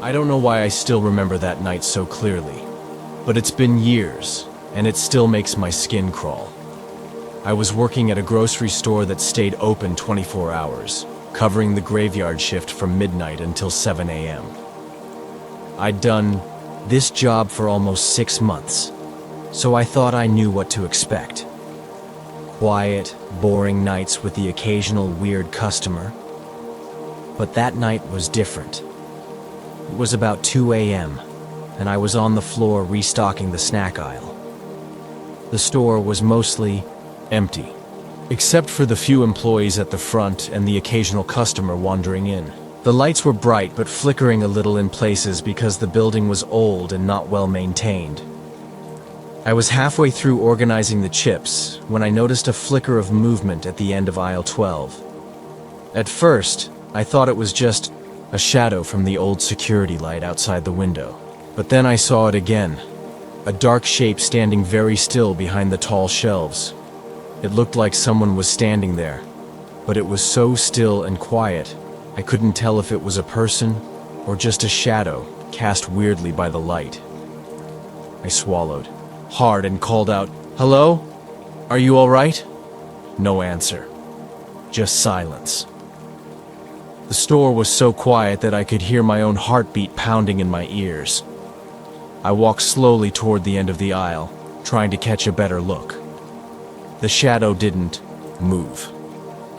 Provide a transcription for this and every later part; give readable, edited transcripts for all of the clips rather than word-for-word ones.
I don't know why I still remember that night so clearly, but it's been years, and it still makes my skin crawl. I was working at a grocery store that stayed open 24 hours, covering the graveyard shift from midnight until 7 a.m. I'd done this job for almost 6 months, so I thought I knew what to expect. Quiet, boring nights with the occasional weird customer. But that night was different. It was about 2 a.m., and I was on the floor restocking the snack aisle. The store was mostly empty, except for the few employees at the front and the occasional customer wandering in. The lights were bright but flickering a little in places because the building was old and not well maintained. I was halfway through organizing the chips when I noticed a flicker of movement at the end of aisle 12. At first, I thought it was just a shadow from the old security light outside the window. But then I saw it again, a dark shape standing very still behind the tall shelves. It looked like someone was standing there, but it was so still and quiet, I couldn't tell if it was a person or just a shadow cast weirdly by the light. I swallowed hard and called out, "Hello? Are you all right?" No answer. Just silence. The store was so quiet that I could hear my own heartbeat pounding in my ears. I walked slowly toward the end of the aisle, trying to catch a better look. The shadow didn't move.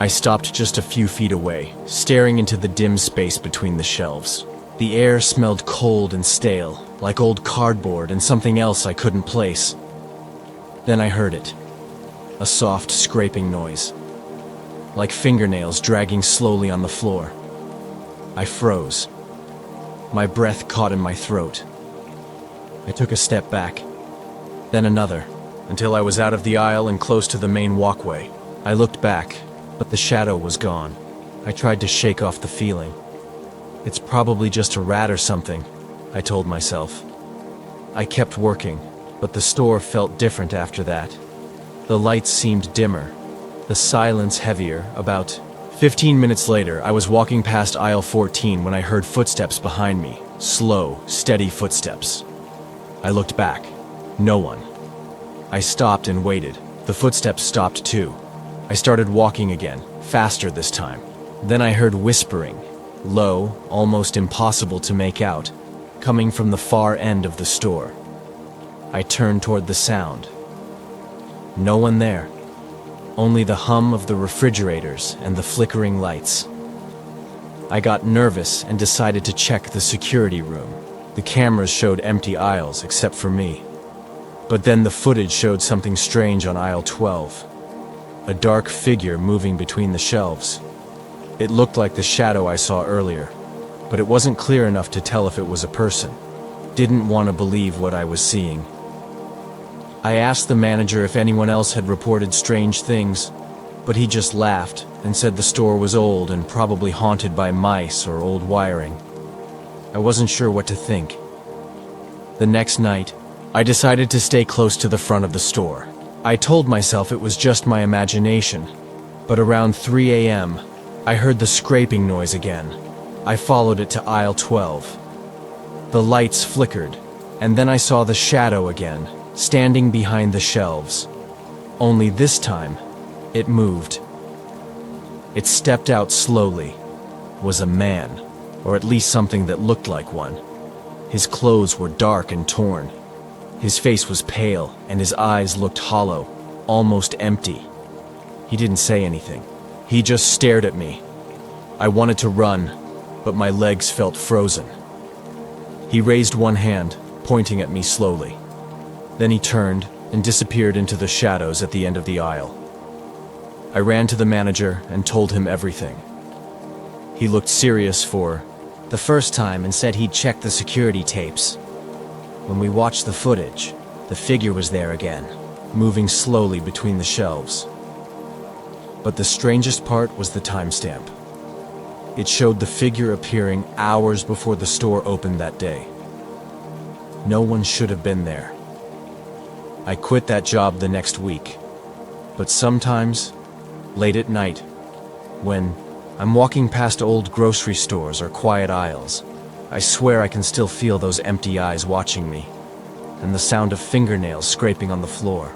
I stopped just a few feet away, staring into the dim space between the shelves. The air smelled cold and stale, like old cardboard and something else I couldn't place. Then I heard it. A soft scraping noise, like fingernails dragging slowly on the floor. I froze. My breath caught in my throat. I took a step back, then another, until I was out of the aisle and close to the main walkway. I looked back, but the shadow was gone. I tried to shake off the feeling. It's probably just a rat or something, I told myself. I kept working, but the store felt different after that. The lights seemed dimmer, the silence heavier. About 15 minutes later, I was walking past aisle 14 when I heard footsteps behind me. Slow, steady footsteps. I looked back. No one. I stopped and waited. The footsteps stopped too. I started walking again, faster this time. Then I heard whispering, low, almost impossible to make out, coming from the far end of the store. I turned toward the sound. No one there. Only the hum of the refrigerators and the flickering lights. I got nervous and decided to check the security room. The cameras showed empty aisles except for me. But then the footage showed something strange on aisle 12. A dark figure moving between the shelves. It looked like the shadow I saw earlier, but it wasn't clear enough to tell if it was a person. Didn't want to believe what I was seeing. I asked the manager if anyone else had reported strange things, but he just laughed and said the store was old and probably haunted by mice or old wiring. I wasn't sure what to think. The next night, I decided to stay close to the front of the store. I told myself it was just my imagination, but around 3 a.m., I heard the scraping noise again. I followed it to aisle 12. The lights flickered, and then I saw the shadow again, standing behind the shelves. Only this time, it moved. It stepped out slowly. Was a man, or at least something that looked like one. His clothes were dark and torn. His face was pale, and his eyes looked hollow, almost empty. He didn't say anything. He just stared at me. I wanted to run, but my legs felt frozen. He raised one hand, pointing at me slowly. Then he turned and disappeared into the shadows at the end of the aisle. I ran to the manager and told him everything. He looked serious for the first time and said he'd checked the security tapes. When we watched the footage, the figure was there again, moving slowly between the shelves. But the strangest part was the timestamp. It showed the figure appearing hours before the store opened that day. No one should have been there. I quit that job the next week. But sometimes, late at night, when I'm walking past old grocery stores or quiet aisles, I swear I can still feel those empty eyes watching me, and the sound of fingernails scraping on the floor.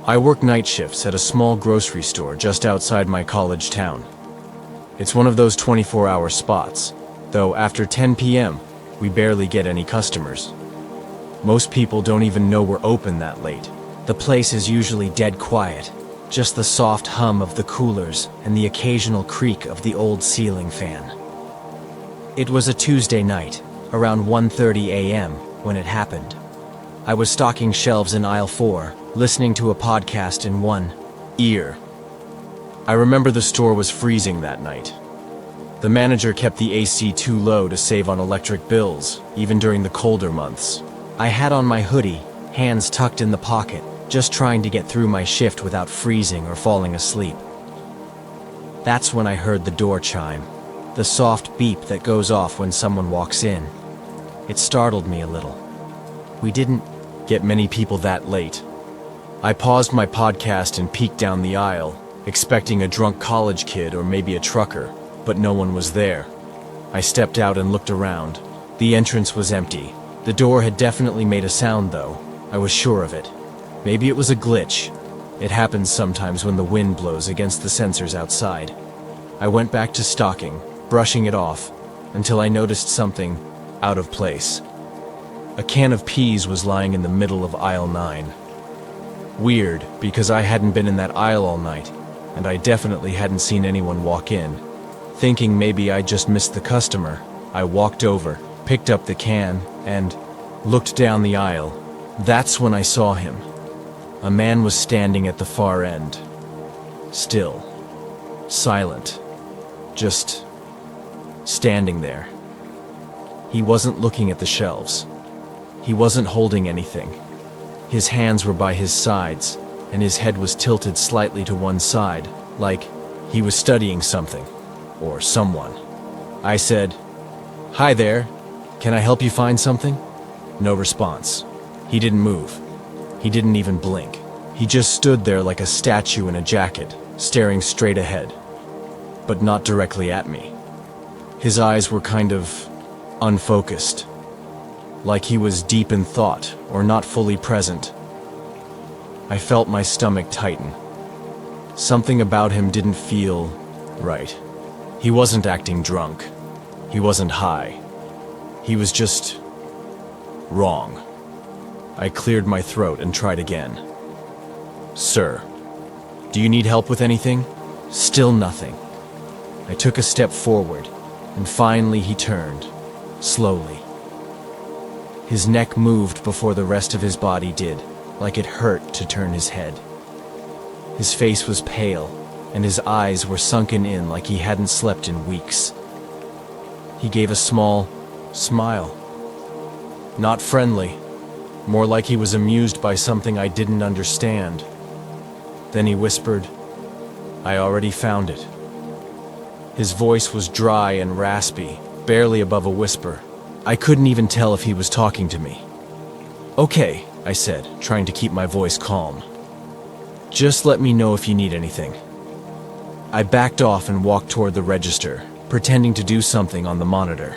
I work night shifts at a small grocery store just outside my college town. It's one of those 24-hour spots, though after 10 p.m., we barely get any customers. Most people don't even know we're open that late. The place is usually dead quiet, just the soft hum of the coolers and the occasional creak of the old ceiling fan. It was a Tuesday night, around 1:30 a.m., when it happened. I was stocking shelves in aisle 4, listening to a podcast in one ear. I remember the store was freezing that night. The manager kept the AC too low to save on electric bills, even during the colder months. I had on my hoodie, hands tucked in the pocket, just trying to get through my shift without freezing or falling asleep. That's when I heard the door chime, the soft beep that goes off when someone walks in. It startled me a little. We didn't get many people that late. I paused my podcast and peeked down the aisle, expecting a drunk college kid or maybe a trucker, but no one was there. I stepped out and looked around. The entrance was empty. The door had definitely made a sound though. I was sure of it. Maybe it was a glitch. It happens sometimes when the wind blows against the sensors outside. I went back to stocking, brushing it off, until I noticed something out of place. A can of peas was lying in the middle of aisle 9. Weird, because I hadn't been in that aisle all night, and I definitely hadn't seen anyone walk in. Thinking maybe I just missed the customer, I walked over, picked up the can, and looked down the aisle. That's when I saw him. A man was standing at the far end. Still. Silent. Just standing there. He wasn't looking at the shelves. He wasn't holding anything. His hands were by his sides, and his head was tilted slightly to one side, like he was studying something, or someone. I said, "Hi there, can I help you find something?" No response. He didn't move. He didn't even blink. He just stood there like a statue in a jacket, staring straight ahead, but not directly at me. His eyes were kind of unfocused, like he was deep in thought or not fully present. I felt my stomach tighten. Something about him didn't feel right. He wasn't acting drunk. He wasn't high. He was just wrong. I cleared my throat and tried again. "Sir, do you need help with anything?" Still nothing. I took a step forward, and finally he turned, slowly. His neck moved before the rest of his body did, like it hurt to turn his head. His face was pale, and his eyes were sunken in like he hadn't slept in weeks. He gave a small smile. Not friendly, more like he was amused by something I didn't understand. Then he whispered, "I already found it." His voice was dry and raspy, barely above a whisper. I couldn't even tell if he was talking to me. "Okay," I said, trying to keep my voice calm. "Just let me know if you need anything." I backed off and walked toward the register, pretending to do something on the monitor.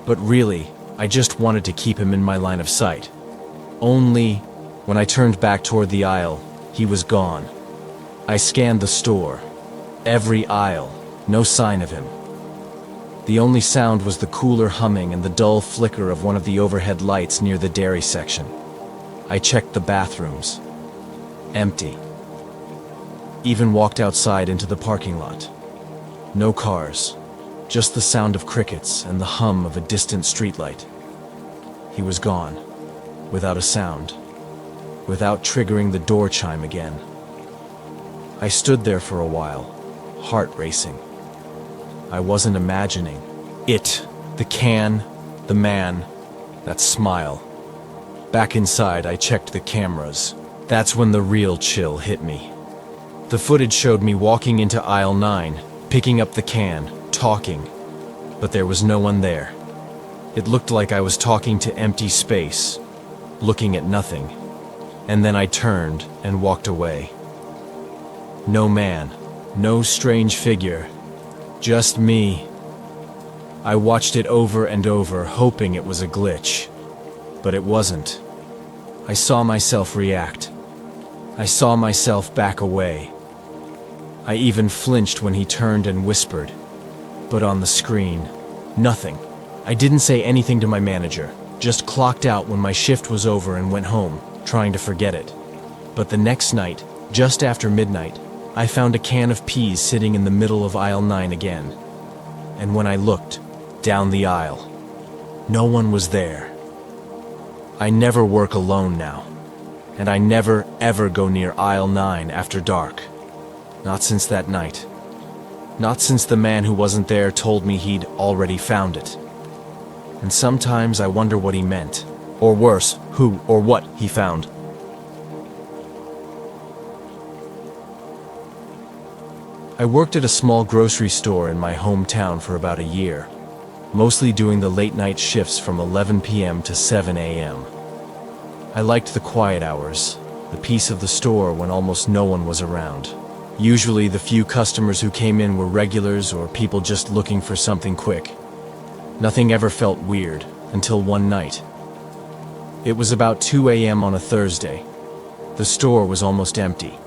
But really, I just wanted to keep him in my line of sight. Only, when I turned back toward the aisle, he was gone. I scanned the store. Every aisle, no sign of him. The only sound was the cooler humming and the dull flicker of one of the overhead lights near the dairy section. I checked the bathrooms. Empty. Even walked outside into the parking lot. No cars, just the sound of crickets and the hum of a distant streetlight. He was gone, without a sound, without triggering the door chime again. I stood there for a while, heart racing. I wasn't imagining. It, the can, the man, that smile. Back inside, I checked the cameras. That's when the real chill hit me. The footage showed me walking into aisle 9, picking up the can, talking, but there was no one there. It looked like I was talking to empty space, looking at nothing, and then I turned and walked away. No man, No strange figure. Just me. I watched it over and over, hoping it was a glitch. But it wasn't. I saw myself react. I saw myself back away. I even flinched when he turned and whispered. But on the screen, nothing. I didn't say anything to my manager, just clocked out when my shift was over and went home, trying to forget it. But the next night, just after midnight, I found a can of peas sitting in the middle of aisle 9 again. And when I looked, down the aisle, no one was there. I never work alone now, and I never ever go near aisle 9 after dark. Not since that night. Not since the man who wasn't there told me he'd already found it. And sometimes I wonder what he meant, or worse, who or what he found. I worked at a small grocery store in my hometown for about a year, mostly doing the late-night shifts from 11 p.m. to 7 a.m. I liked the quiet hours, the peace of the store when almost no one was around. Usually the few customers who came in were regulars or people just looking for something quick. Nothing ever felt weird until one night. It was about 2 a.m. on a Thursday. The store was almost empty.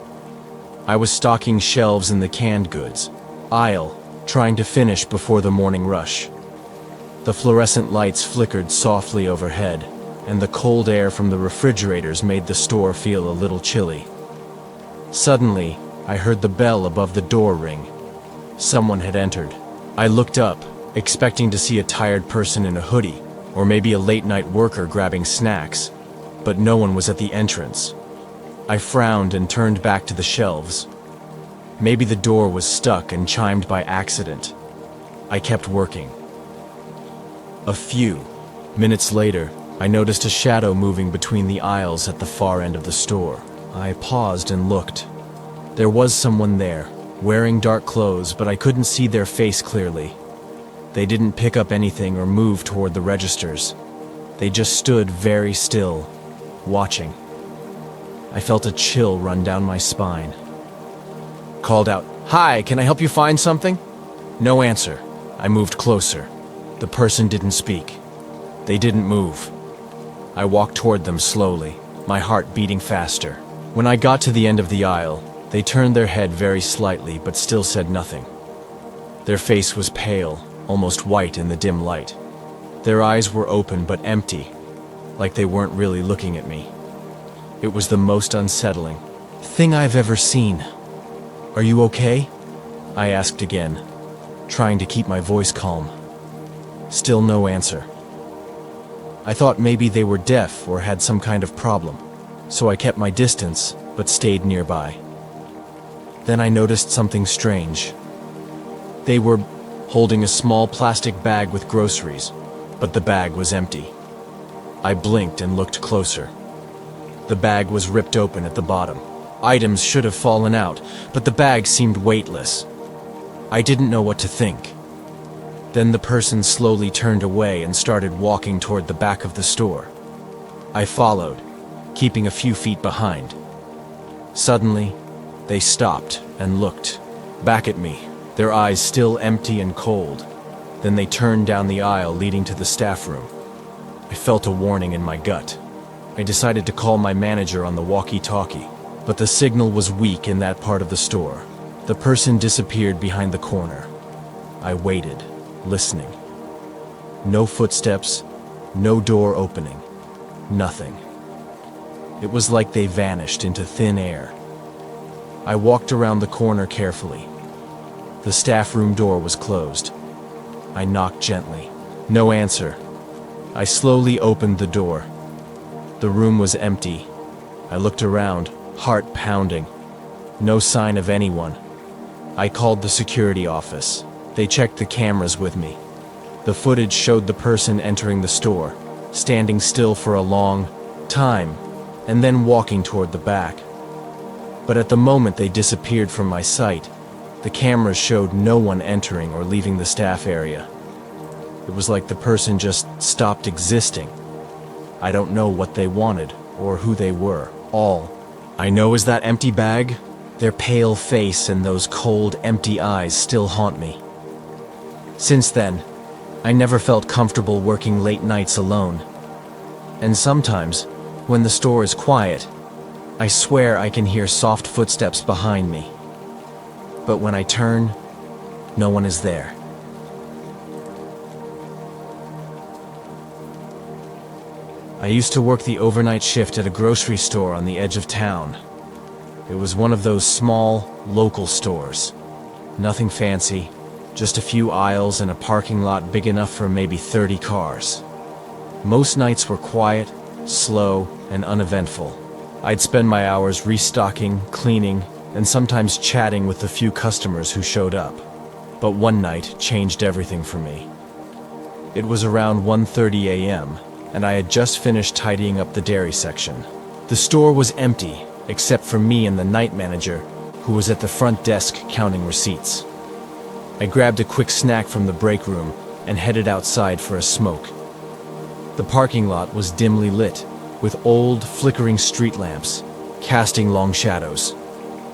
I was stocking shelves in the canned goods aisle, trying to finish before the morning rush. The fluorescent lights flickered softly overhead, and the cold air from the refrigerators made the store feel a little chilly. Suddenly, I heard the bell above the door ring. Someone had entered. I looked up, expecting to see a tired person in a hoodie, or maybe a late-night worker grabbing snacks, but no one was at the entrance. I frowned and turned back to the shelves. Maybe the door was stuck and chimed by accident. I kept working. A few minutes later, I noticed a shadow moving between the aisles at the far end of the store. I paused and looked. There was someone there, wearing dark clothes, but I couldn't see their face clearly. They didn't pick up anything or move toward the registers. They just stood very still, watching. I felt a chill run down my spine. Called out, "Hi, can I help you find something?" No answer. I moved closer. The person didn't speak. They didn't move. I walked toward them slowly, my heart beating faster. When I got to the end of the aisle, they turned their head very slightly but still said nothing. Their face was pale, almost white in the dim light. Their eyes were open but empty, like they weren't really looking at me. It was the most unsettling thing I've ever seen. "Are you okay?" I asked again, trying to keep my voice calm. Still no answer. I thought maybe they were deaf or had some kind of problem, so I kept my distance but stayed nearby. Then I noticed something strange. They were holding a small plastic bag with groceries, but the bag was empty. I blinked and looked closer. The bag was ripped open at the bottom. Items should have fallen out, but the bag seemed weightless. I didn't know what to think. Then the person slowly turned away and started walking toward the back of the store. I followed, keeping a few feet behind. Suddenly, they stopped and looked back at me, their eyes still empty and cold. Then they turned down the aisle leading to the staff room. I felt a warning in my gut. I decided to call my manager on the walkie-talkie, but the signal was weak in that part of the store. The person disappeared behind the corner. I waited, listening. No footsteps, no door opening, nothing. It was like they vanished into thin air. I walked around the corner carefully. The staff room door was closed. I knocked gently. No answer. I slowly opened the door. The room was empty. I looked around, heart pounding. No sign of anyone. I called the security office. They checked the cameras with me. The footage showed the person entering the store, standing still for a long time, and then walking toward the back. But at the moment they disappeared from my sight, the cameras showed no one entering or leaving the staff area. It was like the person just stopped existing. I don't know what they wanted or who they were. All I know is that empty bag, Their pale face and those cold, empty eyes still haunt me. Since then, I never felt comfortable working late nights alone. And sometimes, when the store is quiet, I swear I can hear soft footsteps behind me. But when I turn, no one is there. I used to work the overnight shift at a grocery store on the edge of town. It was one of those small, local stores. Nothing fancy, just a few aisles and a parking lot big enough for maybe 30 cars. Most nights were quiet, slow, and uneventful. I'd spend my hours restocking, cleaning, and sometimes chatting with the few customers who showed up. But one night changed everything for me. It was around 1:30 a.m., and I had just finished tidying up the dairy section. The store was empty, except for me and the night manager, who was at the front desk counting receipts. I grabbed a quick snack from the break room and headed outside for a smoke. The parking lot was dimly lit, with old, flickering street lamps, casting long shadows.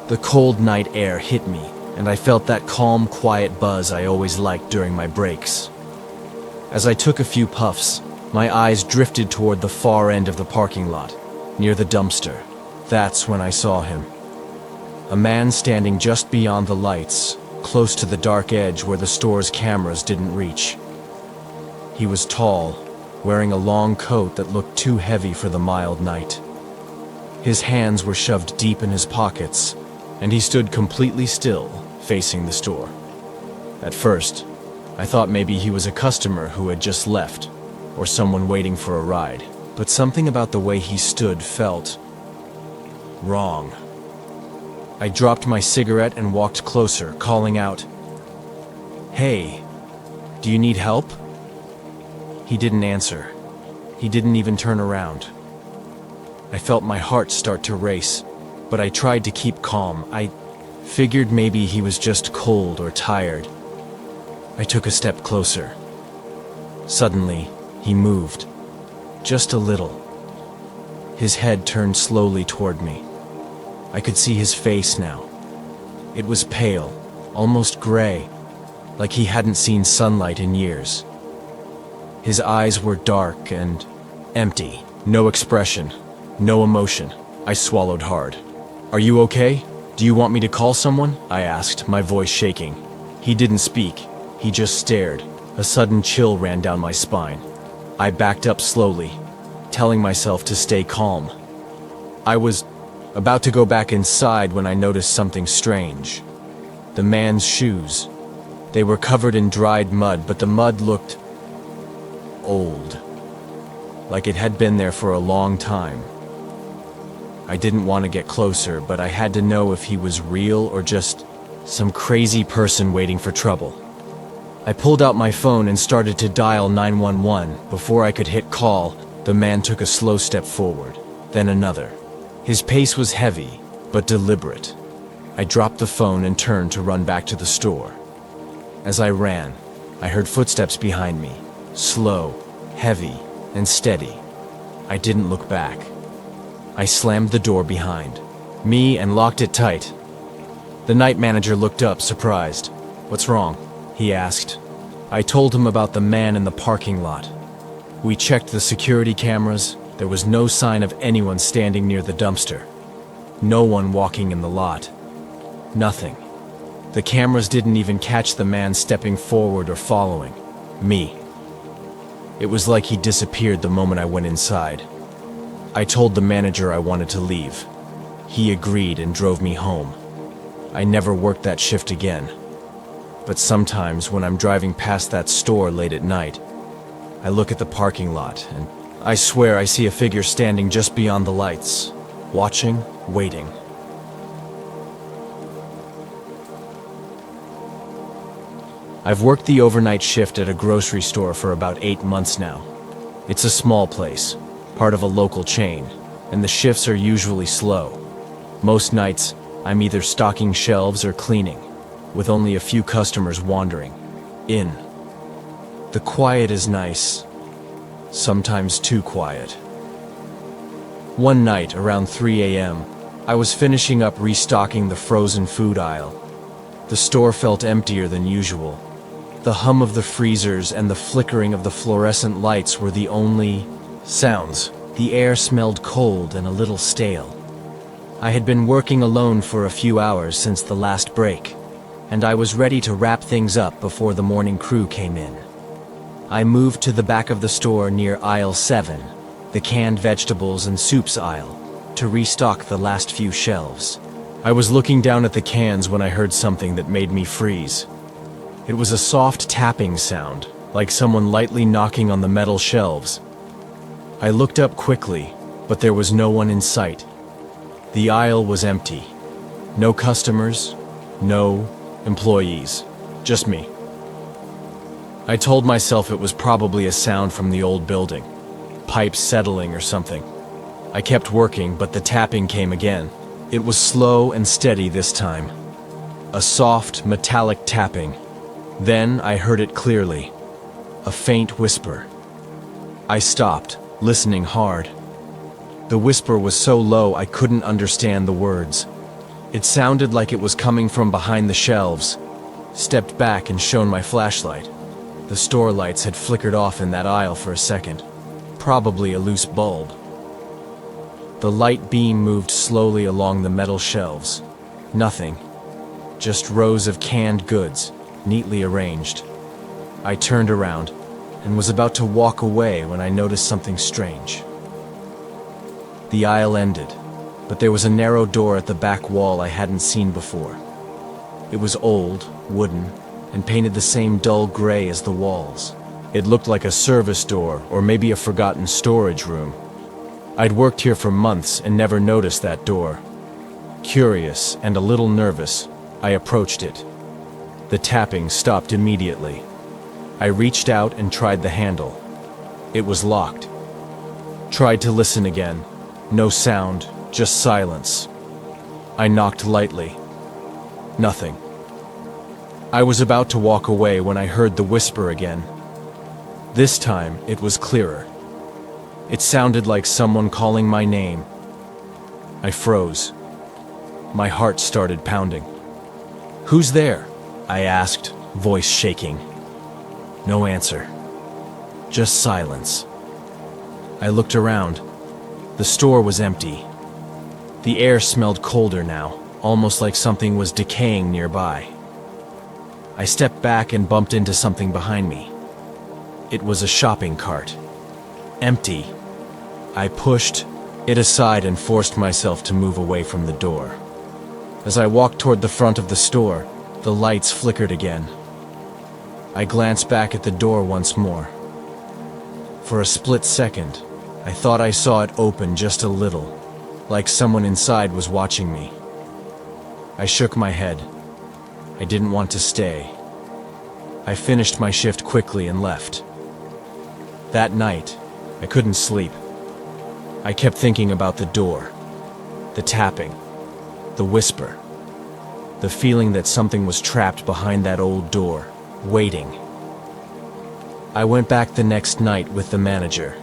The cold night air hit me, and I felt that calm, quiet buzz I always liked during my breaks. As I took a few puffs, my eyes drifted toward the far end of the parking lot, near the dumpster. That's when I saw him. A man standing just beyond the lights, close to the dark edge where the store's cameras didn't reach. He was tall, wearing a long coat that looked too heavy for the mild night. His hands were shoved deep in his pockets, and he stood completely still, facing the store. At first, I thought maybe he was a customer who had just left, or someone waiting for a ride, but something about the way he stood felt wrong. I dropped my cigarette and walked closer, calling out, "Hey, do you need help?" He didn't answer. He didn't even turn around. I felt my heart start to race, but I tried to keep calm. I figured maybe he was just cold or tired. I took a step closer. Suddenly, he moved. Just a little. His head turned slowly toward me. I could see his face now. It was pale, almost gray, like he hadn't seen sunlight in years. His eyes were dark and empty. No expression, no emotion. I swallowed hard. "Are you okay? Do you want me to call someone?" I asked, my voice shaking. He didn't speak. He just stared. A sudden chill ran down my spine. I backed up slowly, telling myself to stay calm. I was about to go back inside when I noticed something strange. The man's shoes. They were covered in dried mud, but the mud looked old, like it had been there for a long time. I didn't want to get closer, but I had to know if he was real or just some crazy person waiting for trouble. I pulled out my phone and started to dial 911. Before I could hit call, the man took a slow step forward, then another. His pace was heavy, but deliberate. I dropped the phone and turned to run back to the store. As I ran, I heard footsteps behind me, slow, heavy, and steady. I didn't look back. I slammed the door behind me and locked it tight. The night manager looked up, surprised. "What's wrong?" he asked. I told him about the man in the parking lot. We checked the security cameras. There was no sign of anyone standing near the dumpster. No one walking in the lot. Nothing. The cameras didn't even catch the man stepping forward or following me. It was like he disappeared the moment I went inside. I told the manager I wanted to leave. He agreed and drove me home. I never worked that shift again. But sometimes when I'm driving past that store late at night, I look at the parking lot and I swear I see a figure standing just beyond the lights, watching, waiting. I've worked the overnight shift at a grocery store for about 8 months now. It's a small place, part of a local chain, and the shifts are usually slow. Most nights, I'm either stocking shelves or cleaning, with only a few customers wandering in. The quiet is nice, sometimes too quiet. One night, around 3 a.m., I was finishing up restocking the frozen food aisle. The store felt emptier than usual. The hum of the freezers and the flickering of the fluorescent lights were the only sounds. The air smelled cold and a little stale. I had been working alone for a few hours since the last break, and I was ready to wrap things up before the morning crew came in. I moved to the back of the store near aisle 7, the canned vegetables and soups aisle, to restock the last few shelves. I was looking down at the cans when I heard something that made me freeze. It was a soft tapping sound, like someone lightly knocking on the metal shelves. I looked up quickly, but there was no one in sight. The aisle was empty. No customers, no employees, just me. I told myself it was probably a sound from the old building, pipes settling or something. I kept working, but the tapping came again. It was slow and steady this time. A soft, metallic tapping. Then I heard it clearly. A faint whisper. I stopped, listening hard. The whisper was so low I couldn't understand the words. It sounded like it was coming from behind the shelves. Stepped back and shone my flashlight. The store lights had flickered off in that aisle for a second. Probably a loose bulb. The light beam moved slowly along the metal shelves. Nothing. Just rows of canned goods, neatly arranged. I turned around and was about to walk away when I noticed something strange. The aisle ended, but there was a narrow door at the back wall I hadn't seen before. It was old, wooden, and painted the same dull gray as the walls. It looked like a service door or maybe a forgotten storage room. I'd worked here for months and never noticed that door. Curious and a little nervous, I approached it. The tapping stopped immediately. I reached out and tried the handle. It was locked. Tried to listen again. No sound, just silence. I knocked lightly. Nothing. I was about to walk away when I heard the whisper again. This time, it was clearer. It sounded like someone calling my name. I froze. My heart started pounding. "Who's there?" I asked, voice shaking. No answer. Just silence. I looked around. The store was empty. The air smelled colder now, almost like something was decaying nearby. I stepped back and bumped into something behind me. It was a shopping cart. Empty. I pushed it aside and forced myself to move away from the door. As I walked toward the front of the store, the lights flickered again. I glanced back at the door once more. For a split second, I thought I saw it open just a little, like someone inside was watching me. I shook my head. I didn't want to stay. I finished my shift quickly and left. That night, I couldn't sleep. I kept thinking about the door, the tapping, the whisper, the feeling that something was trapped behind that old door, waiting. I went back the next night with the manager.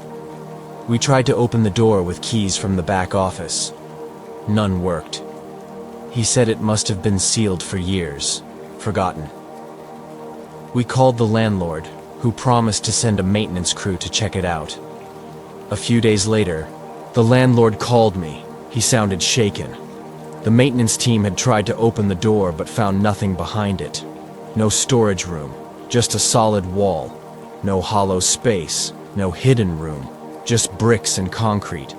We tried to open the door with keys from the back office. None worked. He said it must have been sealed for years, forgotten. We called the landlord, who promised to send a maintenance crew to check it out. A few days later, the landlord called me. He sounded shaken. The maintenance team had tried to open the door but found nothing behind it. No storage room, just a solid wall. No hollow space, no hidden room, just bricks and concrete.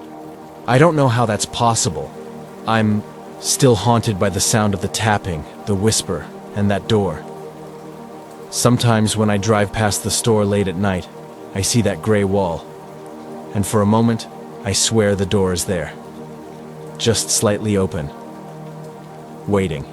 I don't know how that's possible. I'm still haunted by the sound of the tapping, the whisper, and that door. Sometimes when I drive past the store late at night, I see that gray wall. And for a moment, I swear the door is there. Just slightly open. Waiting.